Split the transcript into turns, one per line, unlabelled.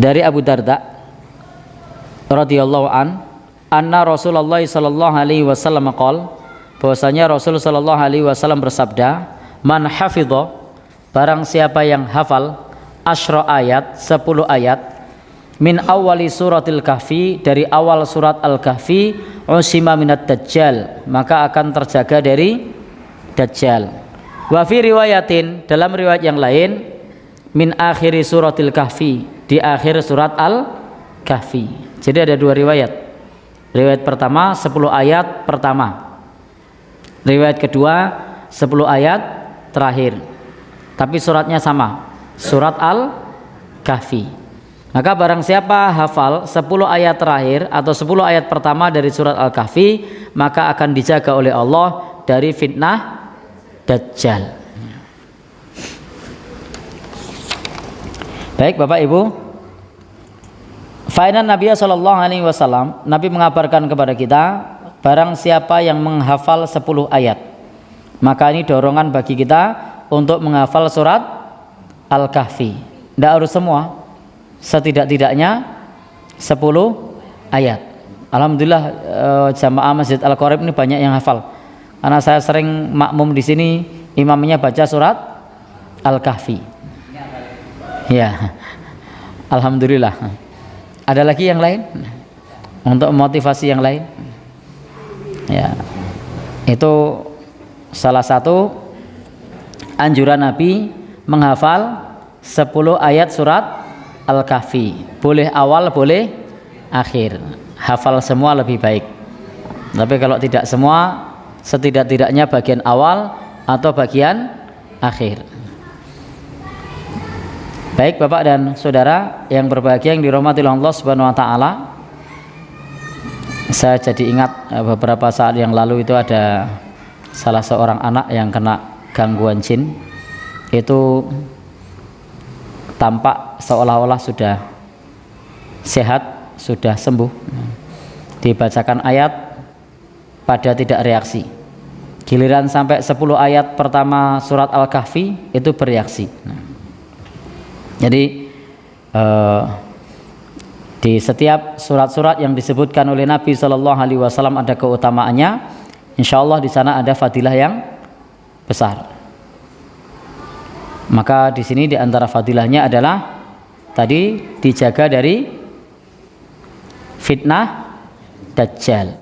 Dari Abu Darda radhiyallahu anna Rasulullah sallallahu alaihi wasallam qol, bahwasanya Rasul sallallahu alaihi wasallam bersabda, man hafidha, barang siapa yang hafal asyra ayat, 10 ayat, min awali suratil kahfi, dari awal surat al-kahfi, usima minat dajjal, maka akan terjaga dari dajjal. Wa fi riwayatin, dalam riwayat yang lain, min akhiri suratil kahfi, di akhir surat al-kahfi. Jadi ada dua riwayat. Riwayat pertama 10 ayat pertama, riwayat kedua 10 ayat terakhir, tapi suratnya sama, surat al-kahfi. Maka barang siapa hafal 10 ayat terakhir atau 10 ayat pertama dari surat al-kahfi, maka akan dijaga oleh Allah dari fitnah dajjal. Baik Bapak Ibu, Fainan Nabi sallallahu alaihi wasallam, Nabi mengabarkan kepada kita, barang siapa yang menghafal 10 ayat, maka ini dorongan bagi kita untuk menghafal surat Al-Kahfi. Tidak harus semua, setidak-tidaknya 10 ayat. Alhamdulillah jamaah Masjid Al-Qorib ini banyak yang hafal. Karena saya sering makmum di sini, imamnya baca surat Al-Kahfi. Ya, alhamdulillah. Ada lagi yang lain untuk motivasi yang lain? Ya, itu salah satu anjuran Nabi menghafal 10 ayat surat Al-Kahfi. Boleh awal, boleh akhir. Hafal semua lebih baik. Tapi kalau tidak semua, setidak-tidaknya bagian awal atau bagian akhir. Baik Bapak dan Saudara yang berbahagia, yang dirahmati Allah Subhanahu wa taala. Saya jadi ingat beberapa saat yang lalu itu ada salah seorang anak yang kena gangguan jin. Itu tampak seolah-olah sudah sehat, sudah sembuh. Dibacakan ayat pada tidak reaksi. Giliran sampai 10 ayat pertama surat Al-Kahfi itu bereaksi. Jadi di setiap surat-surat yang disebutkan oleh Nabi Shallallahu Alaihi Wasallam ada keutamaannya. Insya Allah di sana ada fadilah yang besar. Maka di sini di antara fadilahnya adalah tadi dijaga dari fitnah dajjal.